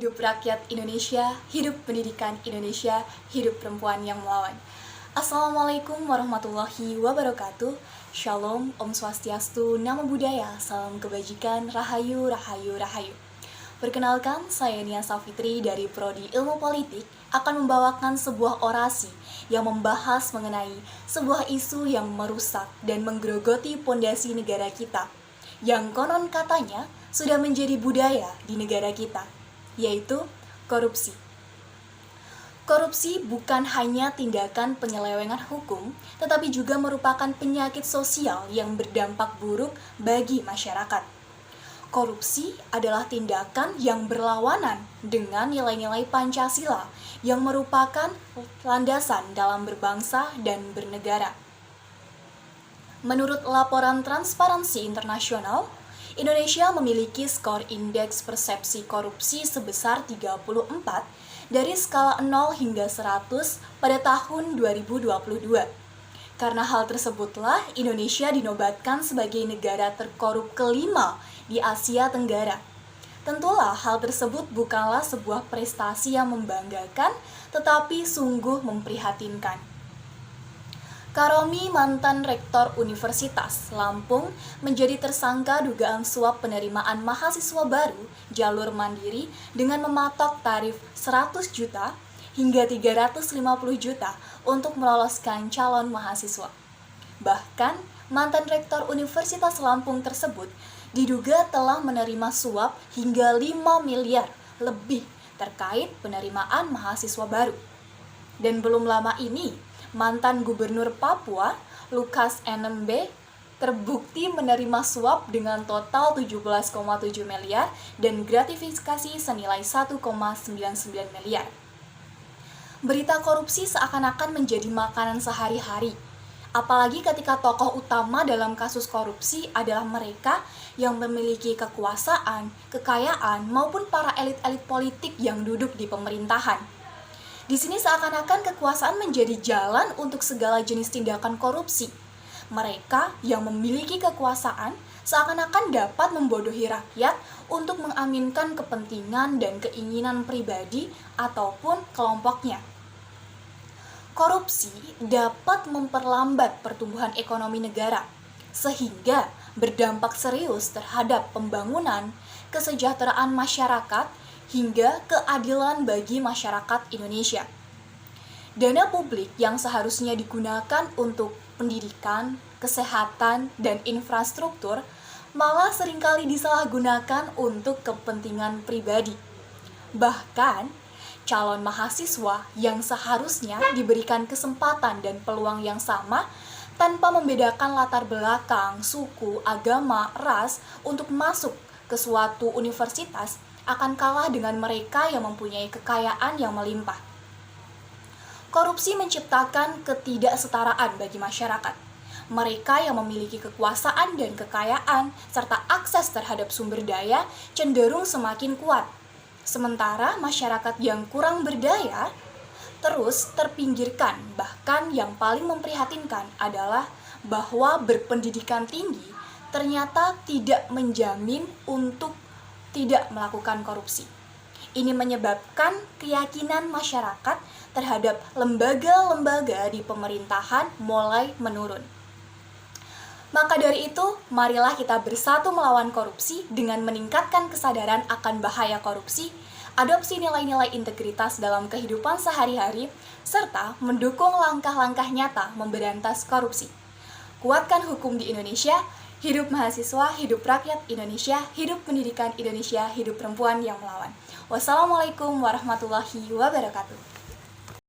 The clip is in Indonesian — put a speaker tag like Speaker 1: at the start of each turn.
Speaker 1: hidup rakyat Indonesia, hidup pendidikan Indonesia, hidup perempuan yang melawan. Assalamualaikum warahmatullahi wabarakatuh. Shalom, Om Swastiastu, Namo Buddhaya, salam kebajikan, rahayu, rahayu, rahayu. Perkenalkan, saya Nia Safitri dari Prodi Ilmu Politik akan membawakan sebuah orasi yang membahas mengenai sebuah isu yang merusak dan menggerogoti pondasi negara kita, yang konon katanya sudah menjadi budaya di negara kita, yaitu korupsi. Korupsi bukan hanya tindakan penyelewengan hukum, tetapi juga merupakan penyakit sosial yang berdampak buruk bagi masyarakat. Korupsi adalah tindakan yang berlawanan dengan nilai-nilai Pancasila yang merupakan landasan dalam berbangsa dan bernegara. Menurut laporan Transparansi Internasional, Indonesia memiliki skor indeks persepsi korupsi sebesar 34 dari skala 0 hingga 100 pada tahun 2022. Karena hal tersebutlah Indonesia dinobatkan sebagai negara terkorup kelima di Asia Tenggara. Tentulah hal tersebut bukanlah sebuah prestasi yang membanggakan, tetapi sungguh memprihatinkan. Karomi, mantan rektor Universitas Lampung, menjadi tersangka dugaan suap penerimaan mahasiswa baru jalur mandiri dengan mematok tarif 100 juta hingga 350 juta untuk meloloskan calon mahasiswa. Bahkan, mantan rektor Universitas Lampung tersebut diduga telah menerima suap hingga 5 miliar lebih terkait penerimaan mahasiswa baru. Dan belum lama ini, mantan Gubernur Papua, Lukas NMB, terbukti menerima suap dengan total 17,7 miliar dan gratifikasi senilai 1,99 miliar. Berita korupsi seakan-akan menjadi makanan sehari-hari, apalagi ketika tokoh utama dalam kasus korupsi adalah mereka yang memiliki kekuasaan, kekayaan, maupun para elit-elit politik yang duduk di pemerintahan. Di sini seakan-akan kekuasaan menjadi jalan untuk segala jenis tindakan korupsi. Mereka yang memiliki kekuasaan seakan-akan dapat membodohi rakyat untuk mengaminkan kepentingan dan keinginan pribadi ataupun kelompoknya. Korupsi dapat memperlambat pertumbuhan ekonomi negara, sehingga berdampak serius terhadap pembangunan, kesejahteraan masyarakat, hingga keadilan bagi masyarakat Indonesia. Dana publik yang seharusnya digunakan untuk pendidikan, kesehatan, dan infrastruktur malah seringkali disalahgunakan untuk kepentingan pribadi. Bahkan, calon mahasiswa yang seharusnya diberikan kesempatan dan peluang yang sama tanpa membedakan latar belakang, suku, agama, ras untuk masuk ke suatu universitas akan kalah dengan mereka yang mempunyai kekayaan yang melimpah. Korupsi menciptakan ketidaksetaraan bagi masyarakat. Mereka yang memiliki kekuasaan dan kekayaan serta akses terhadap sumber daya cenderung semakin kuat. Sementara masyarakat yang kurang berdaya terus terpinggirkan. Bahkan yang paling memprihatinkan adalah bahwa berpendidikan tinggi ternyata tidak menjamin untuk tidak melakukan korupsi. Ini menyebabkan keyakinan masyarakat terhadap lembaga-lembaga di pemerintahan mulai menurun. Maka dari itu, marilah kita bersatu melawan korupsi dengan meningkatkan kesadaran akan bahaya korupsi, adopsi nilai-nilai integritas dalam kehidupan sehari-hari, serta mendukung langkah-langkah nyata memberantas korupsi. Kuatkan hukum di Indonesia. Hidup mahasiswa, hidup rakyat Indonesia, hidup pendidikan Indonesia, hidup perempuan yang melawan. Wassalamualaikum warahmatullahi wabarakatuh.